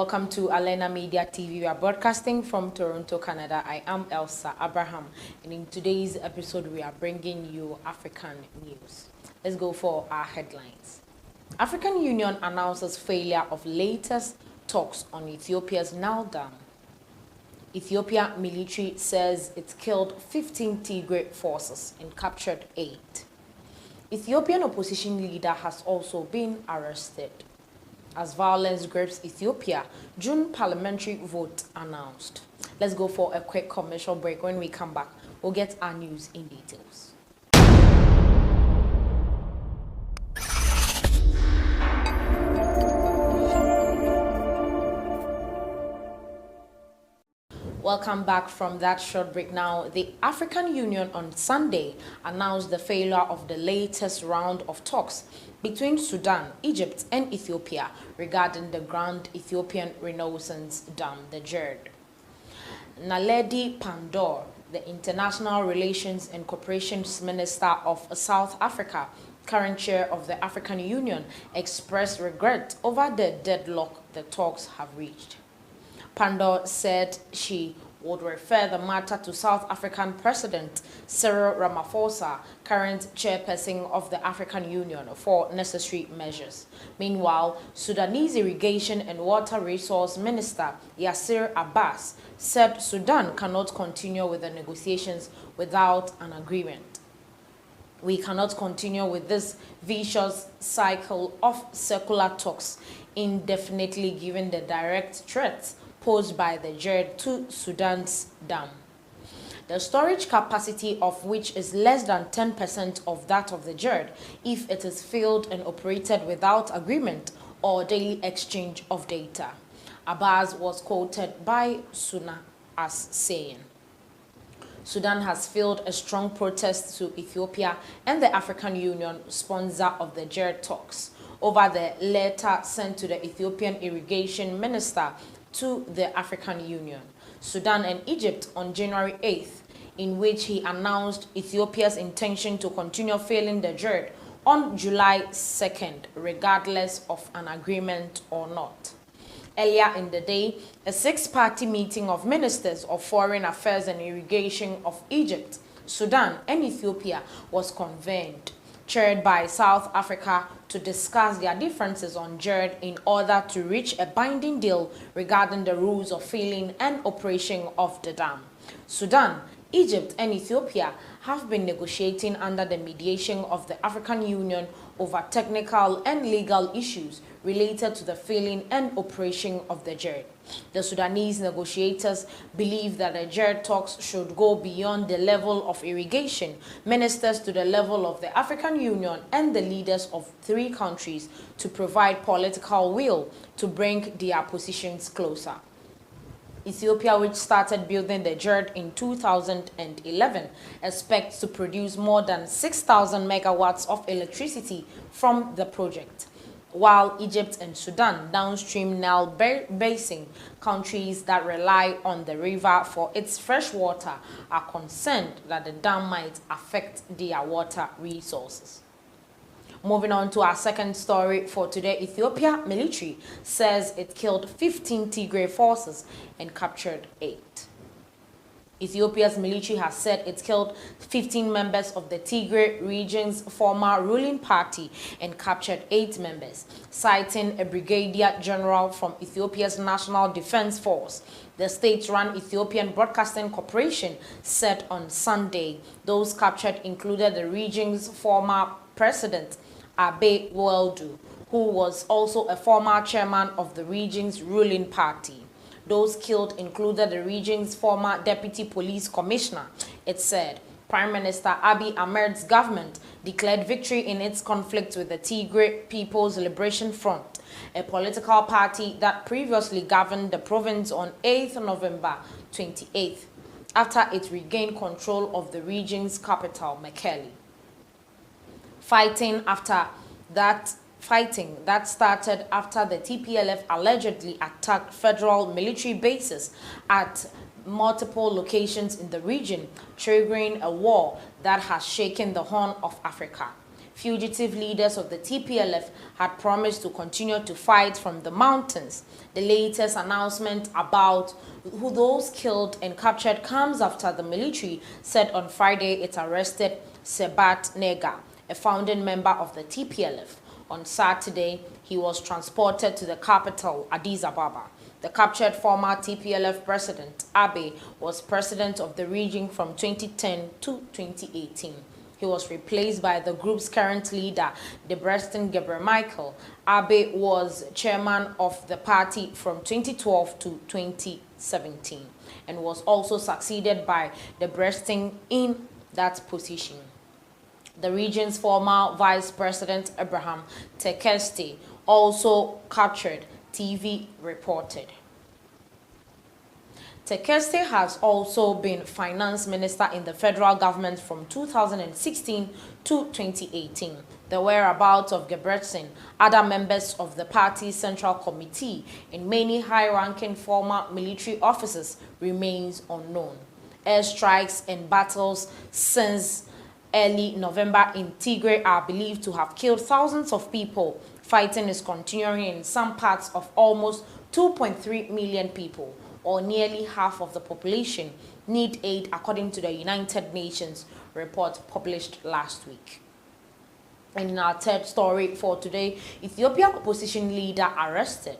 Welcome to Alenamediatv. We are broadcasting from Toronto, Canada. I am Elsa Abraham, and in today's episode, we are bringing you African news. Let's go for our headlines. African Union announces failure of latest talks on Ethiopia's Nile Dam. Ethiopia military says it killed 15 Tigray forces and captured 8. Ethiopian opposition leader has also been arrested. As violence grips Ethiopia, June parliamentary vote announced. Let's go for a quick commercial break. When we come back, we'll get our news in details. Welcome back from that short break. Now, the African Union on Sunday announced the failure of the latest round of talks between Sudan, Egypt, and Ethiopia regarding the Grand Ethiopian Renaissance Dam, the GERD. Naledi Pandor, the International Relations and Cooperation Minister of South Africa, current chair of the African Union, expressed regret over the deadlock the talks have reached. Pandor said she would refer the matter to South African President Cyril Ramaphosa, current chairperson of the African Union, for necessary measures. Meanwhile, Sudanese Irrigation and Water Resource Minister Yasir Abbas said Sudan cannot continue with the negotiations without an agreement. We cannot continue with this vicious cycle of circular talks indefinitely, given the direct threats posed by the GERD to Sudan's dam, the storage capacity of which is less than 10% of that of the GERD if it is filled and operated without agreement or daily exchange of data. Abbas was quoted by Suna as saying, Sudan has filed a strong protest to Ethiopia and the African Union, sponsor of the GERD talks, over the letter sent to the Ethiopian Irrigation Minister to the African Union, Sudan, and Egypt on January 8th, in which he announced Ethiopia's intention to continue failing the GERD on July 2nd, regardless of an agreement or not. Earlier in the day, a six-party meeting of ministers of foreign affairs and irrigation of Egypt, Sudan, and Ethiopia was convened, chaired by South Africa, to discuss their differences on GERD in order to reach a binding deal regarding the rules of filling and operation of the dam. Sudan, Egypt, and Ethiopia have been negotiating under the mediation of the African Union over technical and legal issues related to the filling and operation of the GERD. The Sudanese negotiators believe that the GERD talks should go beyond the level of irrigation ministers to the level of the African Union and the leaders of 3 countries to provide political will to bring their positions closer. Ethiopia, which started building the GERD in 2011, expects to produce more than 6,000 megawatts of electricity from the project, while Egypt and Sudan, downstream Nile basin countries that rely on the river for its fresh water, are concerned that the dam might affect their water resources. Moving on to our second story for today, Ethiopia military says it killed 15 Tigray forces and captured 8. Ethiopia's military has said it killed 15 members of the Tigray region's former ruling party and captured 8 members, citing a brigadier general from Ethiopia's National Defense Force. The state-run Ethiopian Broadcasting Corporation said on Sunday those captured included the region's former president, Abe Weldu, who was also a former chairman of the region's ruling party. Those killed included the region's former deputy police commissioner. It said Prime Minister Abiy Ahmed's government declared victory in its conflict with the Tigray People's Liberation Front, a political party that previously governed the province on 8th November 28th, after it regained control of the region's capital, Mekelle. Fighting that started after the TPLF allegedly attacked federal military bases at multiple locations in the region, triggering a war that has shaken the Horn of Africa. fugitive leaders of the TPLF had promised to continue to fight from the mountains. The latest announcement about who those killed and captured comes after the military said on Friday it arrested Sebat Nega, a founding member of the TPLF. On Saturday, he was transported to the capital, Addis Ababa. The captured former TPLF president, Abe, was president of the region from 2010 to 2018. He was replaced by the group's current leader, Debretsion Gebremichael. Abe was chairman of the party from 2012 to 2017 and was also succeeded by Debretsion in that position. The region's former vice president, Abraham Tekeste, also captured, TV reported. Tekeste has also been finance minister in the federal government from 2016 to 2018. The whereabouts of Debretsion, other members of the party's central committee, and many high-ranking former military officers remains unknown. Airstrikes and battles since early November in Tigray are believed to have killed thousands of people. Fighting is continuing in some parts of almost 2.3 million people, or nearly half of the population, need aid according to the United Nations report published last week. And in our third story for today, Ethiopian opposition leader arrested.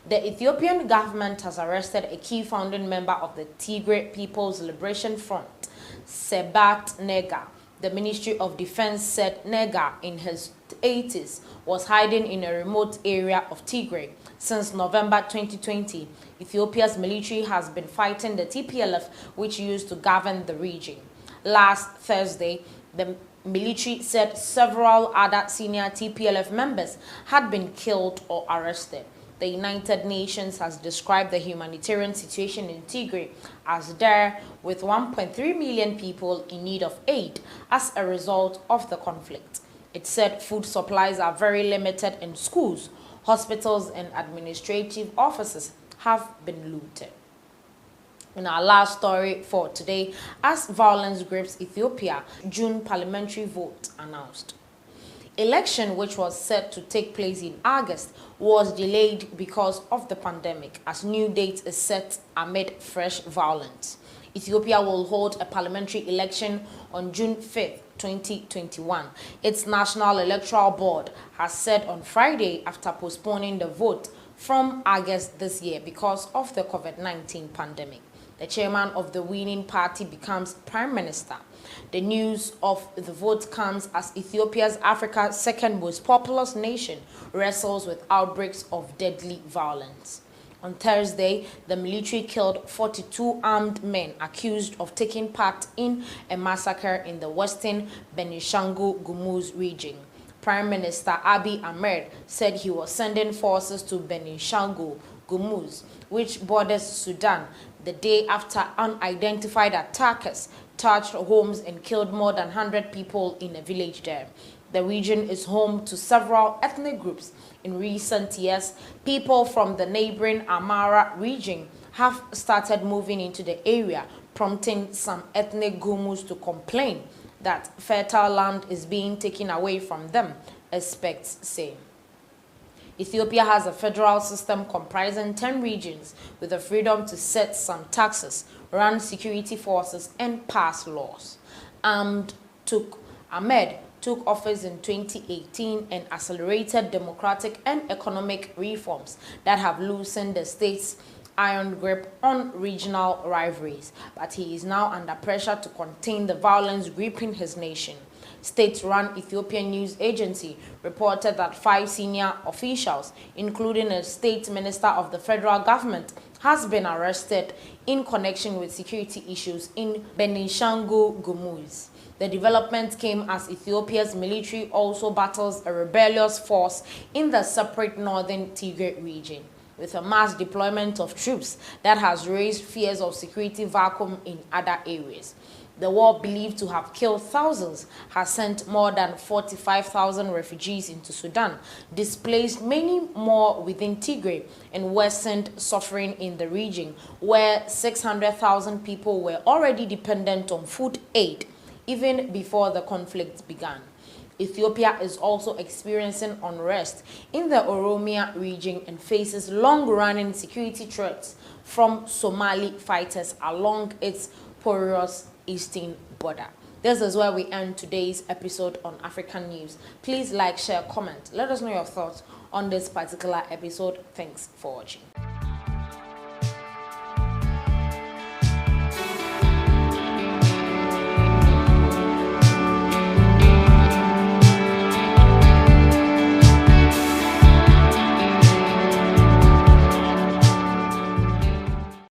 The Ethiopian government has arrested a key founding member of the Tigray People's Liberation Front, Sebat Nega. The Ministry of Defense said Nega, in his 80s, was hiding in a remote area of Tigray. Since November 2020, Ethiopia's military has been fighting the TPLF, which used to govern the region. Last Thursday, the military said several other senior TPLF members had been killed or arrested. The United Nations has described the humanitarian situation in Tigray as dire, with 1.3 million people in need of aid as a result of the conflict. It said food supplies are very limited and schools, hospitals, and administrative offices have been looted. In our last story for today, as violence grips Ethiopia, June parliamentary vote announced. Election, which was set to take place in August, was delayed because of the pandemic, as new date is set amid fresh violence. Ethiopia will hold a parliamentary election on June 5th, 2021. Its National Electoral Board has said on Friday after postponing the vote from August this year because of the COVID-19 pandemic. The chairman of the winning party becomes prime minister. The news of the vote comes as Ethiopia's Africa's second most populous nation wrestles with outbreaks of deadly violence. On Thursday, the military killed 42 armed men accused of taking part in a massacre in the western Benishangul-Gumuz region. Prime Minister Abiy Ahmed said he was sending forces to Benishangul-Gumuz, which borders Sudan, the day after unidentified attackers touched homes and killed more than 100 people in a village there. The region is home to several ethnic groups. In recent years, people from the neighboring Amara region have started moving into the area, prompting some ethnic Gumus to complain that fertile land is being taken away from them, experts say. Ethiopia has a federal system comprising 10 regions with the freedom to set some taxes, run security forces, and pass laws. Ahmed took office in 2018 and accelerated democratic and economic reforms that have loosened the state's iron grip on regional rivalries, but he is now under pressure to contain the violence gripping his nation. State-run Ethiopian news agency reported that 5 senior officials, including a state minister of the federal government, has been arrested in connection with security issues in Benishangul-Gumuz. The development came as Ethiopia's military also battles a rebellious force in the separate northern Tigray region, with a mass deployment of troops that has raised fears of security vacuum in other areas. The war, believed to have killed thousands, has sent more than 45,000 refugees into Sudan, displaced many more within Tigray, and worsened suffering in the region, where 600,000 people were already dependent on food aid even before the conflict began. Ethiopia is also experiencing unrest in the Oromia region and faces long-running security threats from Somali fighters along its porous eastern border. This is where we end today's episode on African News. Please like, share, comment. Let us know your thoughts on this particular episode. Thanks for watching.